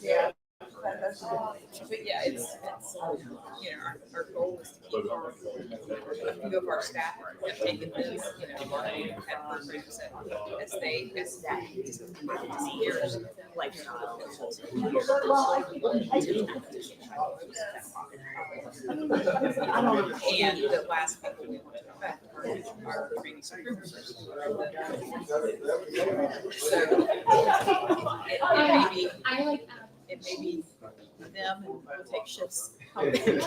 Yeah. But yeah, it's our goal is to keep our few of our staff have taken this, have programs as they years lifestyle. And the last people we want to affect are training supervisors. So it may be them, and we'll take shifts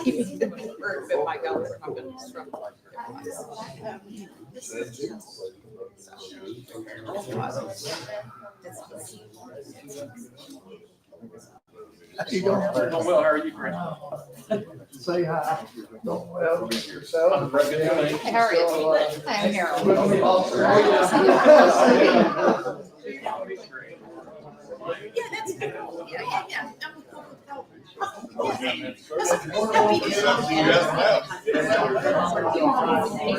keeping them at work, but my God, we're not going to struggle. You don't Well, how are you, Chris? say hi. Don't well yourself. Good thing. How are you? I'm Harold. Yeah, that's good. Yeah.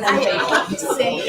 I have to say,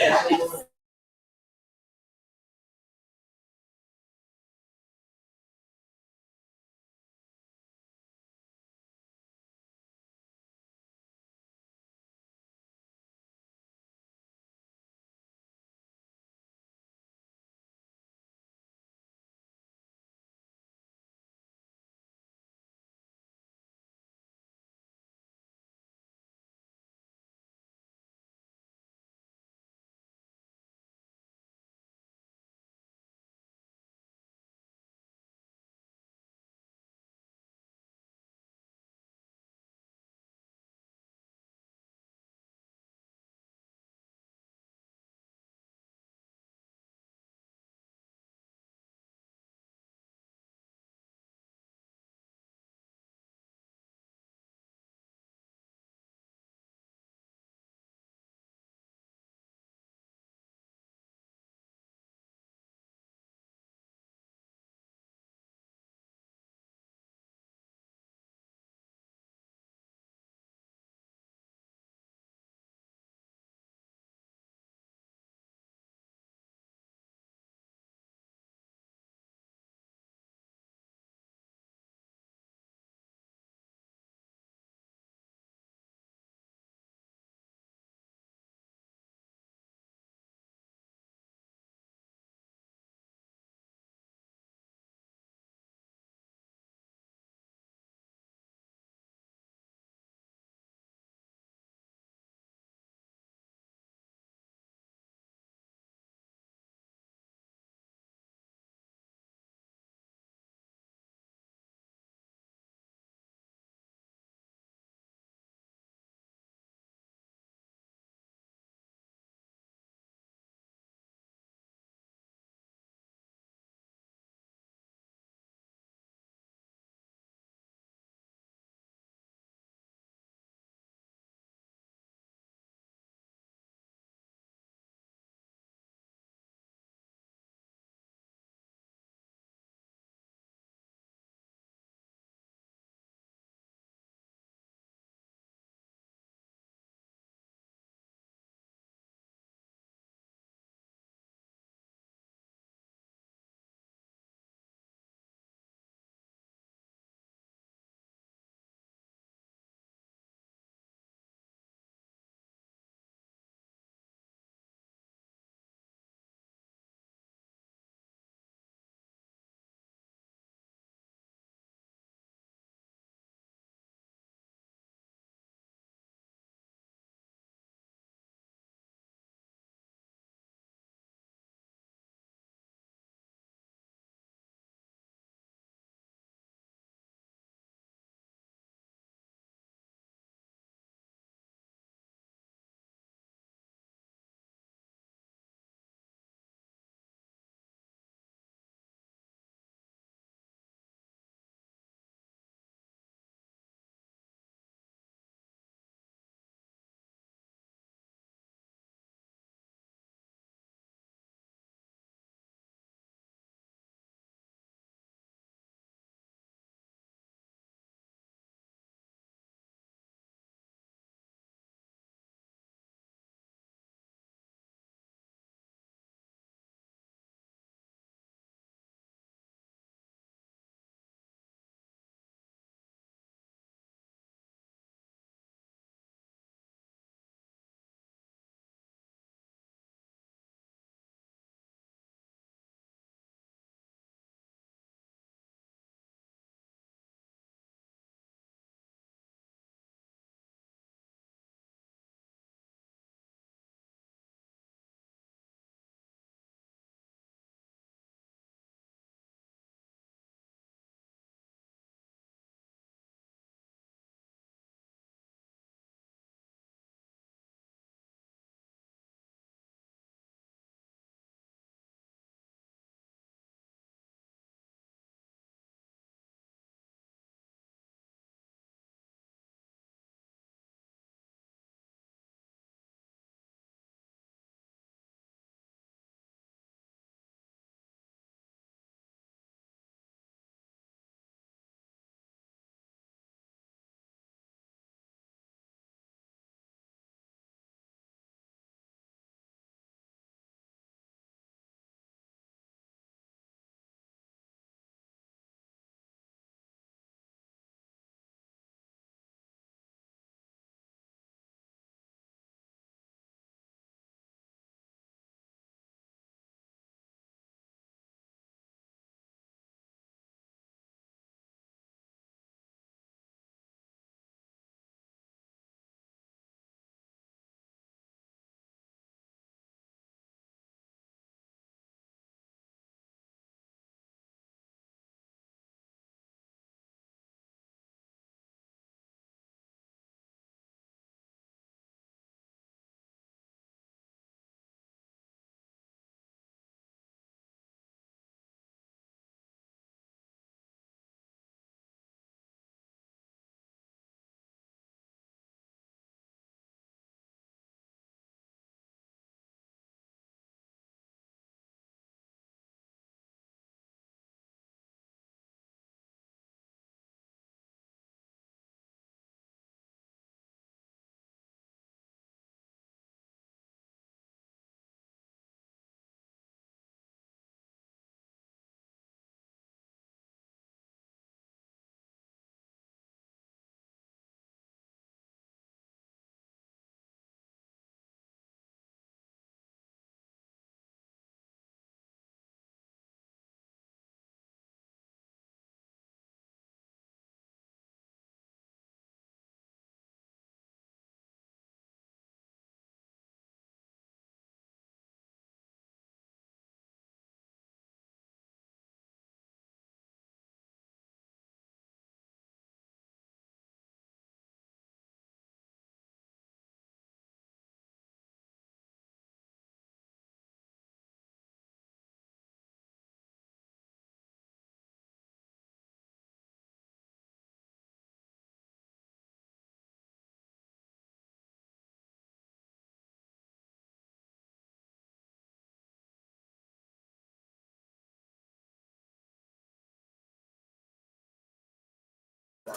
I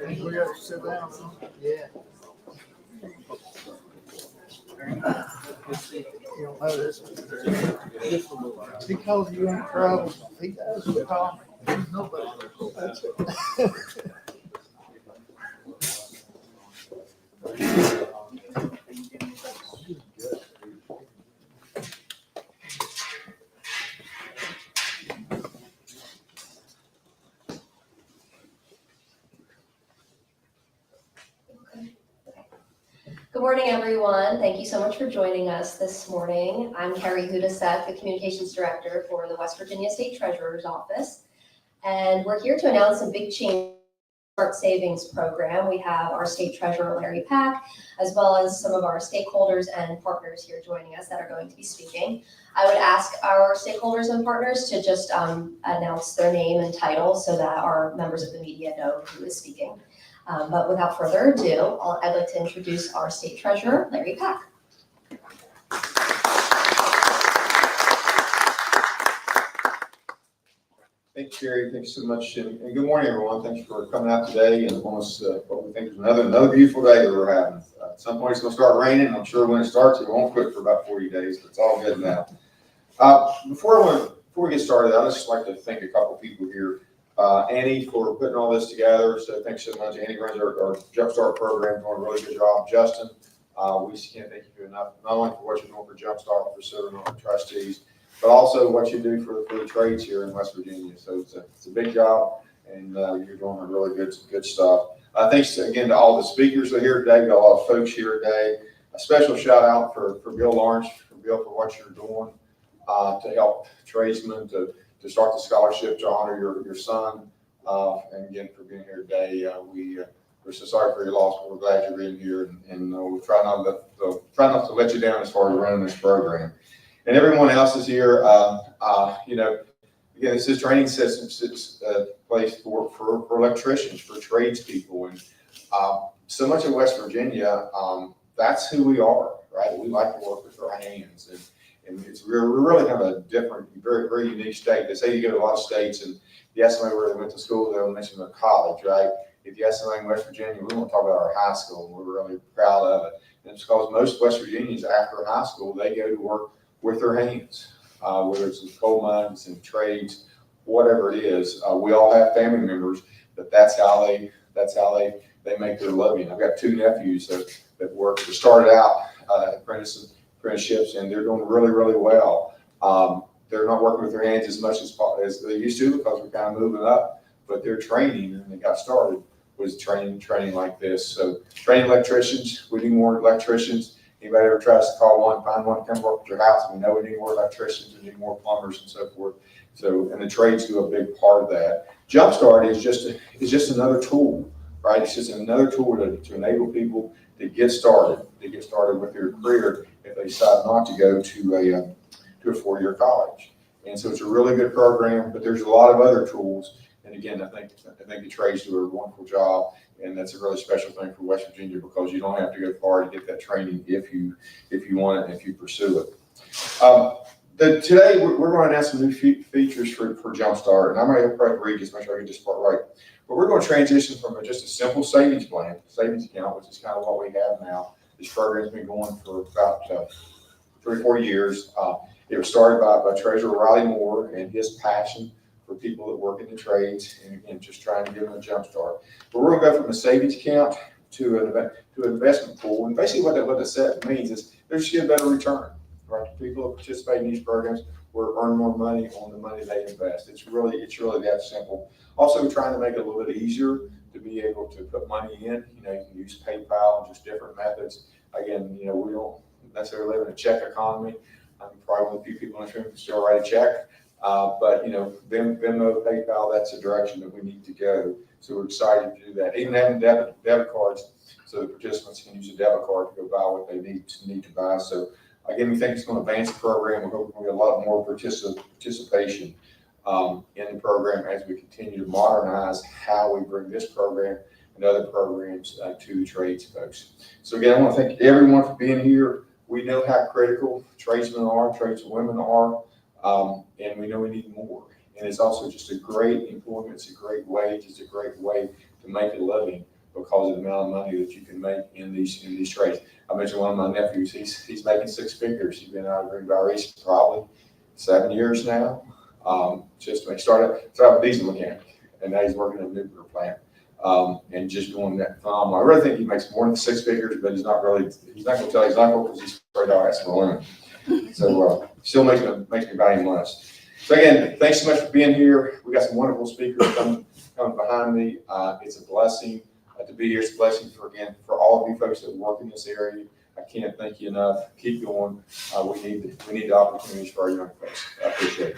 think we have to sit down. Huh? Yeah. You don't know this. Because you ain't traveled, he does call me. Nobody. That's it. Good morning, everyone. Thank you so much for joining us this morning. I'm Carrie Hudasek, the Communications Director for the West Virginia State Treasurer's Office. And we're here to announce a big change in the Jumpstart Savings Program. We have our State Treasurer, Larry Pack, as well as some of our stakeholders and partners here joining us that are going to be speaking. I would ask our stakeholders and partners to just announce their name and title so that our members of the media know who is speaking. But without further ado, I'd like to introduce our State Treasurer, Larry Pack. Thank you, Carrie. Thank you so much. And good morning, everyone. Thanks for coming out today and almost what we think is another beautiful day that we're having. At some point, it's going to start raining. I'm sure when it starts, it won't quit for about 40 days, but it's all good now. Before we get started, I'd just like to thank a couple people here. Annie for putting all this together. So thanks so much. Annie runs our Jumpstart program, doing a really good job. Justin, we just can't thank you enough, not only for what you're doing for Jumpstart, for serving on the trustees, but also what you do for the trades here in West Virginia. So it's a big job, and you're doing a really good stuff. Thanks again to all the speakers that are here today. We've got a lot of folks here today. A special shout out for Bill Lawrence, for what you're doing to help tradesmen to start the scholarship to honor your son, and again for being here today. We're so sorry for your loss, but we're glad you're in here, and we'll try not to let you down as far as running this program. And everyone else is here. Again, this is training systems. It's a place for electricians, for tradespeople, and so much of West Virginia. That's who we are, right? We like to work with our hands, and we're really kind of a different, very, very unique state. They say you go to a lot of states and you ask somebody where they went to school, they'll mention their college, right? If you ask somebody in West Virginia, we want to talk about our high school, and we're really proud of it. And it's because most West Virginians, after high school, they go to work with their hands, whether it's in coal mines and trades, whatever it is. We all have family members, but that's how they make their living. I've got two nephews that started out apprenticeships, and they're doing really, really well. They're not working with their hands as much as they used to because we're kind of moving up, but their training, and they got started, was training like this. So training electricians, we need more electricians. Anybody ever tries to call one, find one, come work at your house? We know we need more electricians, we need more plumbers and so forth. So, and the trades do a big part of that. Jumpstart is just another tool, right? It's just another tool to enable people to get started with their career if they decide not to go to a four-year college. And so it's a really good program, but there's a lot of other tools. And again, I think the trades do a wonderful job, and that's a really special thing for West Virginia because you don't have to go far to get that training if you want it and if you pursue it. Today we're going to announce some new features for Jumpstart, and I'm going to read just make sure I get this part right. But we're going to transition from just a simple savings account, which is kind of what we have now. This program's been going for about 3 or 4 years. It was started by Treasurer Riley Moore and his passion for people that work in the trades, and again, just trying to give them a jump start. But we're going to go from a savings account to an investment pool, and basically what that means is they're just getting a better return. Right, people that participate in these programs will earn more money on the money they invest. It's really that simple. Also, we're trying to make it a little bit easier to be able to put money in. You can use PayPal and just different methods. Again, we don't necessarily live in a check economy. I'm probably one of the few people in this room who can still write a check. But Venmo, PayPal, that's the direction that we need to go. So we're excited to do that. Even having debit cards, so the participants can use a debit card to go buy what they need to buy. So again, we think it's going to advance the program. We're hoping we get a lot more participation in the program as we continue to modernize how we bring this program and other programs to the trades folks. So again, I want to thank everyone for being here. We know how critical tradesmen are, tradeswomen are, and we know we need more. And it's also just a great employment, it's a great wage, it's a great way to make a living because of the amount of money that you can make in these trades. I mentioned one of my nephews, he's making 6 figures. He's been out of Green Valley East probably 7 years now. Just when he started a diesel mechanic, and now he's working in a nuclear plant. And just doing that phenomenal. I really think he makes more than 6 figures, but he's not going to tell you he's not going because he's afraid I'll ask for a limit. So still makes me value much. So again, thanks so much for being here. We got some wonderful speakers coming behind me. It's a blessing to be here. It's a blessing for all of you folks that work in this area. I can't thank you enough. Keep going. We need the opportunities for our young folks. I appreciate it.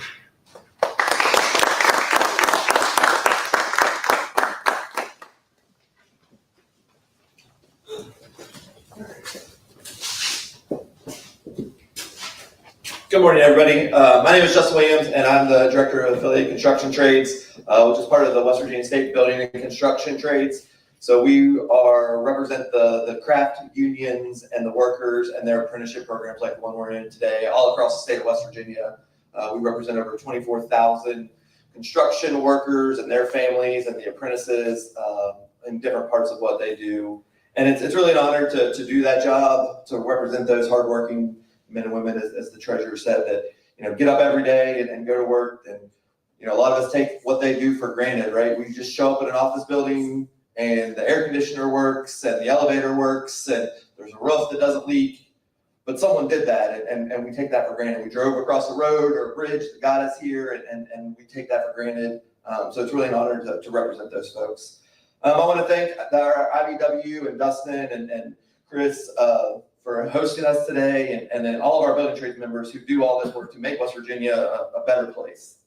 Good morning, everybody. My name is Justin Williams, and I'm the Director of Affiliated Construction Trades, which is part of the West Virginia State Building and Construction Trades. So we represent the craft unions and the workers and their apprenticeship programs like the one we're in today all across the state of West Virginia. We represent over 24,000 construction workers and their families and the apprentices in different parts of what they do. And it's really an honor to do that job, to represent those hardworking men and women, as the treasurer said, that get up every day and go to work. And a lot of us take what they do for granted, right? We just show up in an office building and the air conditioner works and the elevator works and there's a roof that doesn't leak, but someone did that, and we take that for granted. We drove across a road or a bridge that got us here, and we take that for granted. So it's really an honor to represent those folks. I want to thank our IBW and Dustin and Chris for hosting us today, and then all of our building trades members who do all this work to make West Virginia a better place.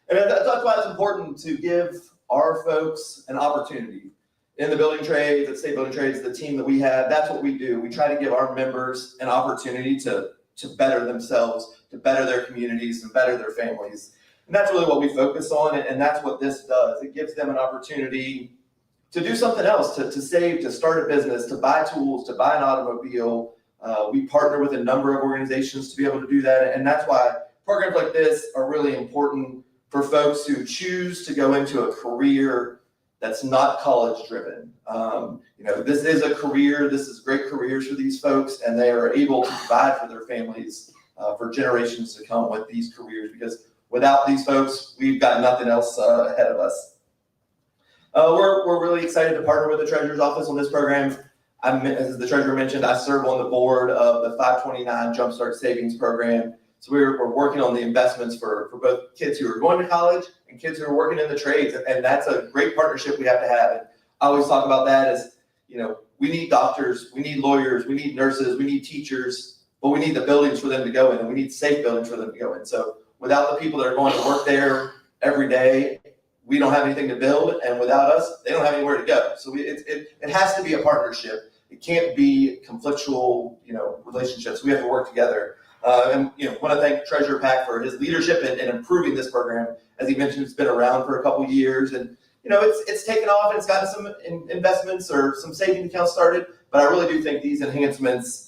And that's why it's important to give our folks an opportunity. In the building trades, at State Building Trades, the team that we have, that's what we do. We try to give our members an opportunity to better themselves, to better their communities, and better their families. And that's really what we focus on, and that's what this does. It gives them an opportunity to do something else, to save, to start a business, to buy tools, to buy an automobile. We partner with a number of organizations to be able to do that. And that's why programs like this are really important for folks who choose to go into a career that's not college driven. This is a career, this is great careers for these folks, and they are able to provide for their families for generations to come with these careers, because without these folks, we've got nothing else ahead of us. We're really excited to partner with the Treasurer's Office on this program. As the Treasurer mentioned, I serve on the board of the 529 Jumpstart Savings Program. So we're working on the investments for both kids who are going to college and kids who are working in the trades. And that's a great partnership we have to have. And I always talk about that as, we need doctors, we need lawyers, we need nurses, we need teachers, but we need the buildings for them to go in, and we need safe buildings for them to go in. So without the people that are going to work there every day, we don't have anything to build, and without us, they don't have anywhere to go. So it has to be a partnership. It can't be conflictual, relationships. We have to work together. And want to thank Treasurer Pack for his leadership in improving this program. As he mentioned, it's been around for a couple of years, and it's taken off, and it's gotten some investments or some savings accounts started. But I really do think these enhancements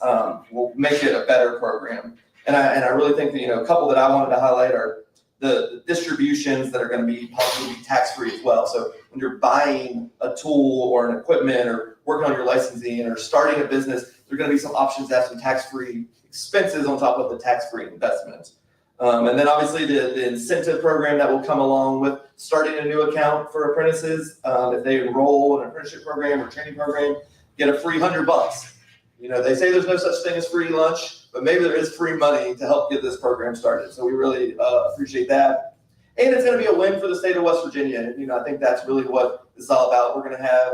will make it a better program. And I really think that a couple that I wanted to highlight are the distributions that are going to be possibly tax-free as well. So when you're buying a tool or an equipment or working on your licensing or starting a business, there are going to be some options to have some tax-free expenses on top of the tax-free investment. And then obviously the incentive program that will come along with starting a new account for apprentices. If they enroll in an apprenticeship program or training program, get a free $100. They say there's no such thing as free lunch, but maybe there is free money to help get this program started. So we really appreciate that. And it's going to be a win for the state of West Virginia. I think that's really what it's all about. We're going to have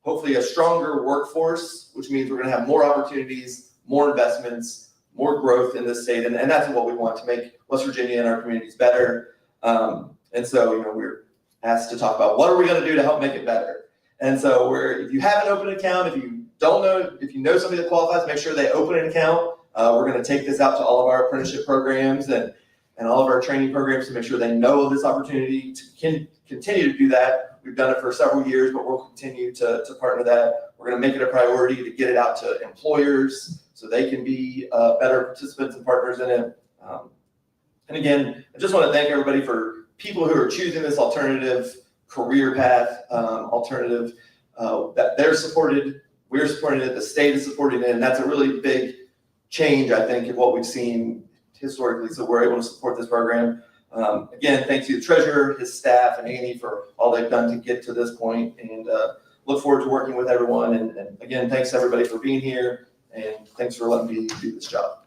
hopefully a stronger workforce, which means we're going to have more opportunities, more investments, more growth in this state. And that's what we want, to make West Virginia and our communities better. And so, we're asked to talk about what are we going to do to help make it better. And so if you have an open account, if you know somebody that qualifies, make sure they open an account. We're going to take this out to all of our apprenticeship programs and all of our training programs to make sure they know of this opportunity to continue to do that. We've done it for several years, but we'll continue to partner that. We're going to make it a priority to get it out to employers so they can be better participants and partners in it. And again, I just want to thank everybody for people who are choosing this alternative career path, alternative, that they're supported, we're supporting it, the state is supporting it, and that's a really big change, I think, in what we've seen historically, so we're able to support this program. Again, thanks to the treasurer, his staff, and Annie for all they've done to get to this point, and look forward to working with everyone. And again, thanks everybody for being here, and thanks for letting me do this job.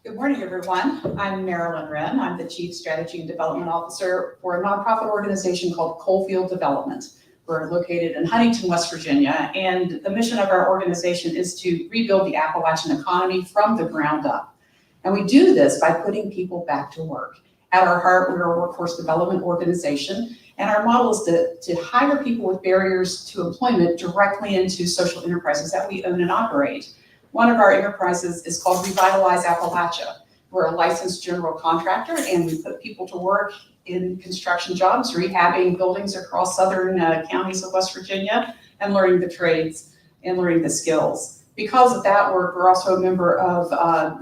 Good morning, everyone. I'm Marilyn Wren. I'm the Chief Strategy and Development Officer for a nonprofit organization called Coalfield Development. We're located in Huntington, West Virginia, and the mission of our organization is to rebuild the Appalachian economy from the ground up. And we do this by putting people back to work. At our heart, we're a workforce development organization, and our model is to hire people with barriers to employment directly into social enterprises that we own and operate. One of our enterprises is called Revitalize Appalachia. We're a licensed general contractor, and we put people to work in construction jobs, rehabbing buildings across southern counties of West Virginia, and learning the trades and learning the skills. Because of that work, we're also a member of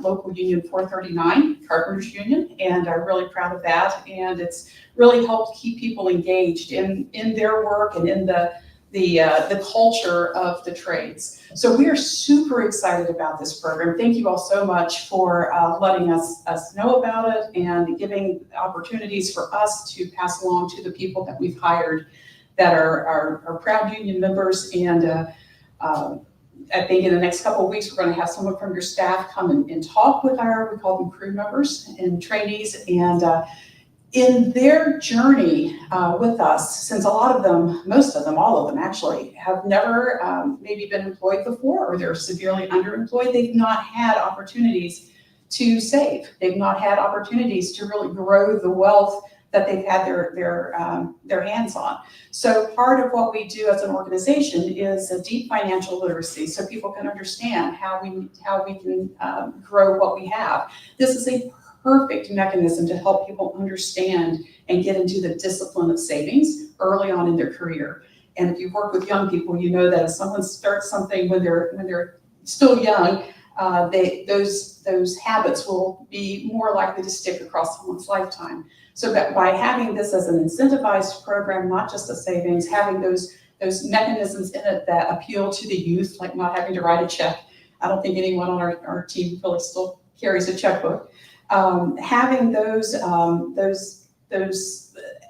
local union 439, Carpenters Union, and I'm really proud of that. And it's really helped keep people engaged in their work and in the culture of the trades. So we are super excited about this program. Thank you all so much for letting us know about it and giving opportunities for us to pass along to the people that we've hired that are proud union members. And I think in the next couple of weeks, we're going to have someone from your staff come and talk with we call them crew members and trainees, and in their journey with us, since a lot of them, most of them, all of them actually, have never maybe been employed before, or they're severely underemployed, they've not had opportunities to save. They've not had opportunities to really grow the wealth that they've had their hands on. So part of what we do as an organization is a deep financial literacy, so people can understand how we can grow what we have. This is a perfect mechanism to help people understand and get into the discipline of savings early on in their career. And if you work with young people, you know that if someone starts something when they're still young, those habits will be more likely to stick across someone's lifetime. So that by having this as an incentivized program, not just a savings, having those mechanisms in it that appeal to the youth, like not having to write a check. I don't think anyone on our team really still carries a checkbook. Having those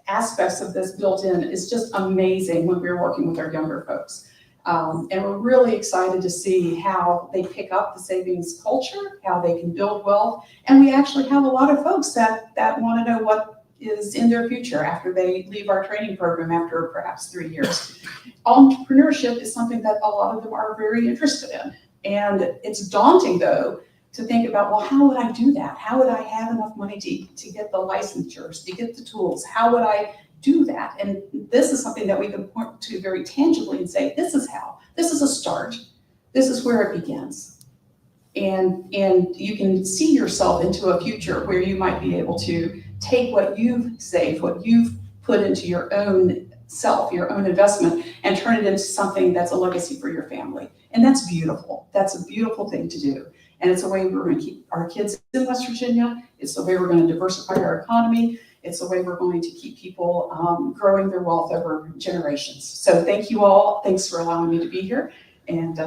aspects of this built in is just amazing when we're working with our younger folks. And we're really excited to see how they pick up the savings culture, how they can build wealth. And we actually have a lot of folks that want to know what is in their future after they leave our training program after perhaps 3 years. Entrepreneurship is something that a lot of them are very interested in. And it's daunting, though, to think about, well, how would I do that? How would I have enough money to get the licensures, to get the tools? How would I do that? And this is something that we can point to very tangibly and say, this is how. This is a start. This is where it begins. And you can see yourself into a future where you might be able to take what you've saved, what you've put into your own self, your own investment, and turn it into something that's a legacy for your family. And that's beautiful. That's a beautiful thing to do. And it's a way we're going to keep our kids in West Virginia. It's the way we're going to diversify our economy. It's the way we're going to keep people growing their wealth over generations. So thank you all. Thanks for allowing me to be here, and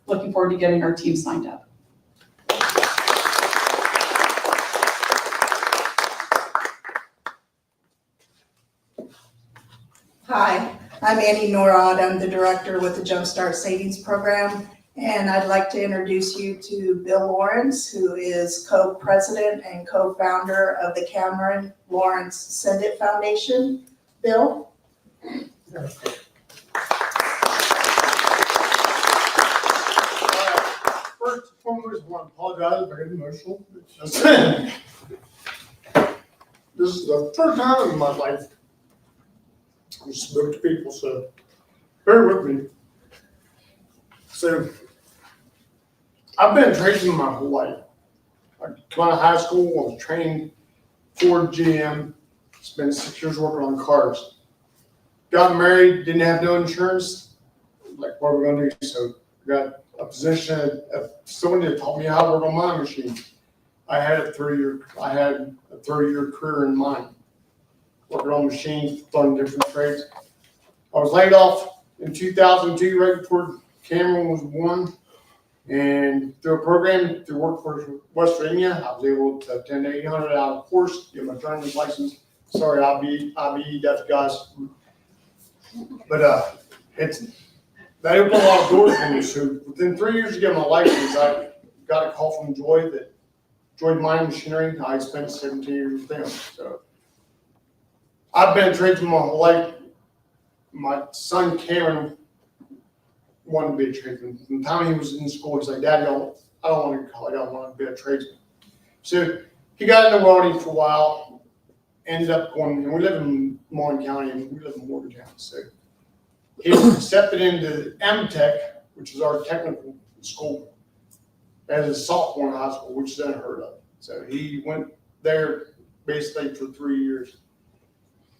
looking forward to getting our team signed up. Hi, I'm Annie Norrod. I'm the director with the Jumpstart Savings Program, and I'd like to introduce you to Bill Lawrence, who is co-president and co-founder of the Cameron Lawrence Send It Foundation. Bill? First and foremost, I want to apologize, I'm very emotional. It's just, this is the third time in my life I spoke to people, so bear with me. So, I've been trading my whole life. I came out of high school, I was trained Ford, GM, Spent 6 years working on cars. Got married, didn't have no insurance. Like, what are we gonna do? So got a position of someone that taught me how to work on my machine. I had a 30-year career in mind, working on machines, learning different trades. I was laid off in 2002, right before Cameron was born. And through a program through Workforce West Virginia, I was able to attend an 800-hour course, get my driver's license. Sorry, IBE, that's guys. But that opened a lot of doors for me. So within 3 years of getting my license, I got a call from Joy Mining Machinery. I spent 17 years with them. So I've been a tradesman my whole life. My son Cameron wanted to be a tradesman. From the time he was in school, he's like, Dad, I don't want to go to college. I want to be a tradesman. So he got into welding for a while, ended up going, and we live in Mon County, and we live in Morgantown. So he accepted into MTech, which is our technical school, as a sophomore in high school, which is unheard of. So he went there basically for 3 years.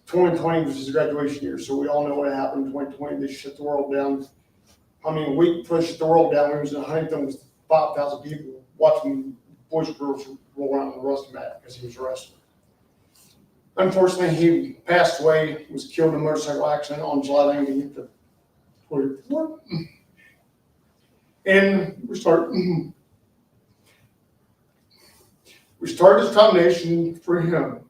2020 was his graduation year, so we all know what happened in 2020. They shut the world down. I mean, we pushed the world down. We was in Huntington with 5,000 people watching boys and girls roll around on the rusty mat because he was arrested. Unfortunately, he passed away, was killed in a motorcycle accident on July 19th of 2024. And we started this foundation for him.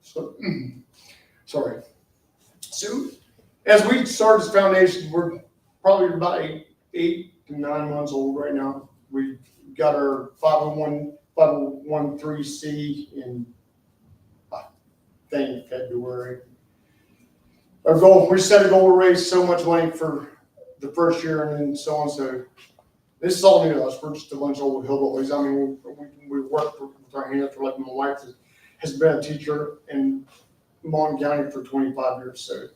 So, sorry. So, as we started this foundation, we're probably about eight to 9 months old right now. We got our 501(c) in February. Our goal, we set a goal to raise so much money for the first year and so on. So this is all new to us. We're just a bunch of old hillbillies. I mean, we work with our hands. Like my wife has been a teacher in Mon County for 25 years. So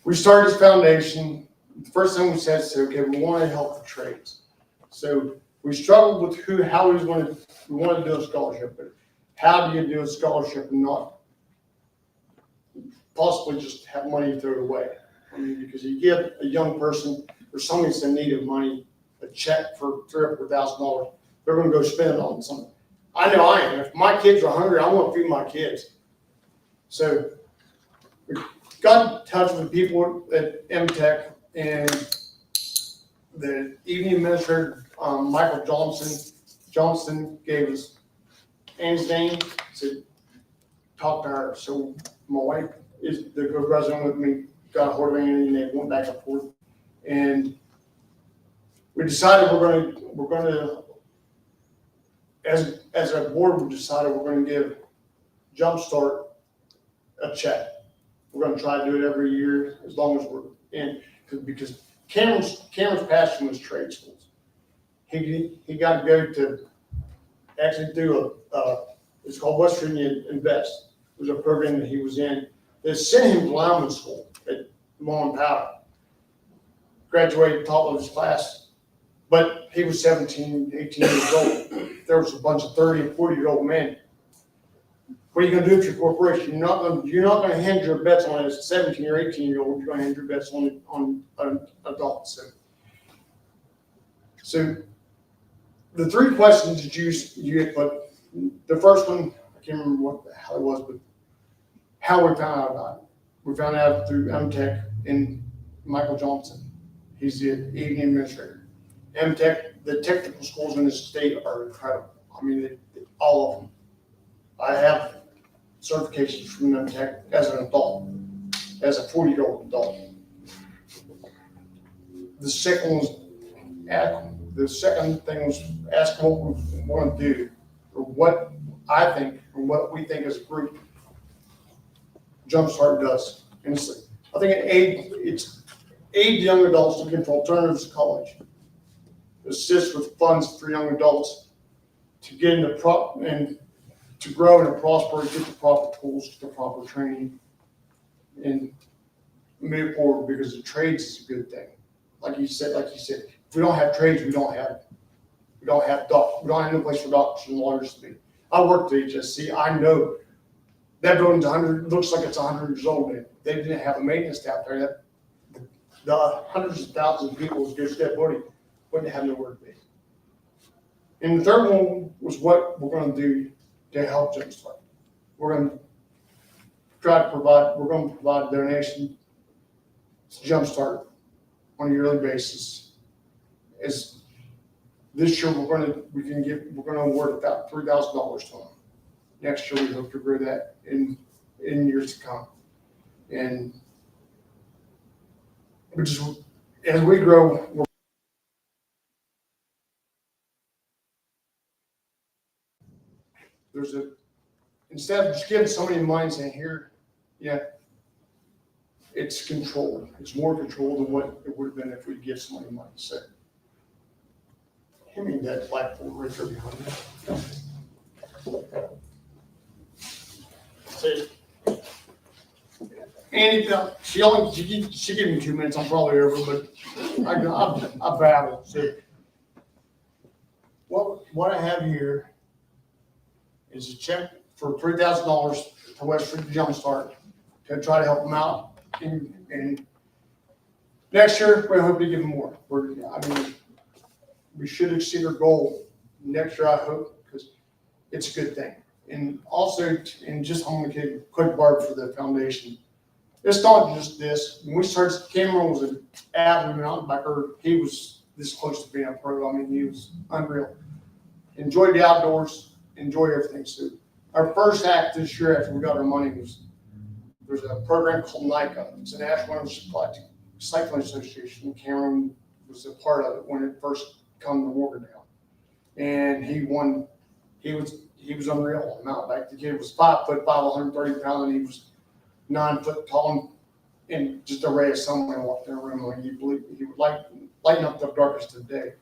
we started this foundation. The first thing we said is, okay, we want to help the trades. So we struggled with how we wanted to do a scholarship, but how do you do a scholarship and not possibly just have money thrown away? I mean, because you give a young person or somebody that's in need of money a check for $3,000 or $4,000, they're going to go spend it on something. I know I am. If my kids are hungry, I want to feed my kids. So we got in touch with people at MTech, and the evening administrator, Michael Johnson gave us Anne's name, said, talk to her. So my wife is the co-president with me, got a hold of Annie, and they went back and forth. And we decided we're going to, as a board, we decided we're going to give Jumpstart a check. We're going to try to do it every year as long as we're in, because Cameron's passion was trade schools. He got to go to actually do it's called West Virginia Unveils. It was a program that he was in. They sent him to lineman school at Mon Powder. Graduated top of his class, but he was 17, 18 years old. There was a bunch of 30 and 40-year-old men. What are you going to do with your corporation? You're not going to hand your bets on a 17 or 18-year-old. You're going to hand your bets on an adult. So the three questions that you get, but the first one, I can't remember what the hell it was, but how we found out about it. We found out through MTech and Michael Johnson. He's the evening administrator. MTech, the technical schools in the state are incredible. I mean, all of them. I have certifications from MTech as an adult, as a 40-year-old adult. The second thing was ask what we want to do, or what I think, or what we think as a group Jumpstart does. And I think it's aid young adults looking for alternatives to college, assist with funds for young adults to get into and to grow and to prosper, get the proper tools, get the proper training, and move forward, because the trades is a good thing. Like you said, if we don't have trades, we don't have no place for doctors and lawyers to be. I worked at HSC, I know that building's 100, looks like it's 100 years old. If they didn't have a maintenance staff there, that the hundreds of thousands of people who get that building wouldn't have nowhere to be. And the third one was what we're gonna do to help Jumpstart. We're gonna provide a donation to Jumpstart on a yearly basis. As this year, we're gonna award about $3,000 to them. Next year, we hope to grow that in years to come. And as we grow, instead of just giving somebody money saying, here, yeah, it's controlled. It's more controlled than what it would have been if we give somebody money. So, hand me that blackboard right there behind me. See, Andy, she gave me 2 minutes. I'm probably over, but I babble. So, what I have here is a check for $3,000 to West Virginia Jumpstart to try to help them out. And next year, we hope to give them more. We should exceed our goal next year, I hope, because it's a good thing. And also, and just I'm gonna give a quick barb for the foundation. It's not just this. When we started, Cameron was an avid mountain biker. He was this close to being a pro. I mean, he was unreal. Enjoyed the outdoors, enjoy everything. So our first act this year after we got our money was, there's a program called NICA. It's a National Cycling Association. Cameron was a part of it when it first come to Morgantown. And he won, he was unreal on mountain bike. The kid was 5'5", 130 pounds, and he was 9 foot tall, and just a ray of sunlight walked in the room. Like he would lighten up the darkest of the day.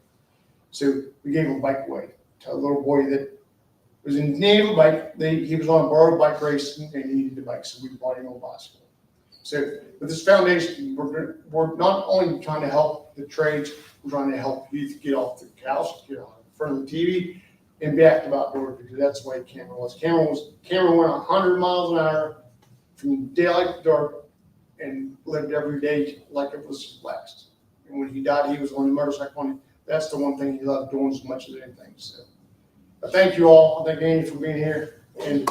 So we gave him a bike away to a little boy that was in need of a bike. He was on a borrowed bike race and he needed a bike, so we bought him a bicycle. So with this foundation, we're not only trying to help the trades, we're trying to help youth get off the couch, get on in front of the TV, and be active outdoors, because that's the way Cameron was. Cameron went 100 miles an hour from daylight to dark and lived every day like it was his last. And when he died, he was on the motorcycle. That's the one thing he loved doing as much as anything. So I thank you all. I thank Andy for being here. And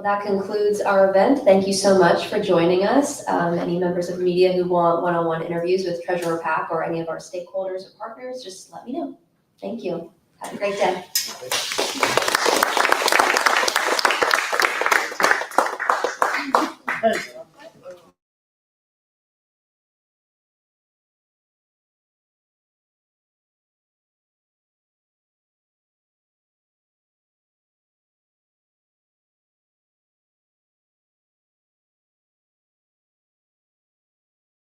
Well, that concludes our event. Thank you so much for joining us. Any members of the media who want one-on-one interviews with Treasurer Pack or any of our stakeholders or partners, just let me know. Thank you. Have a great day. hey,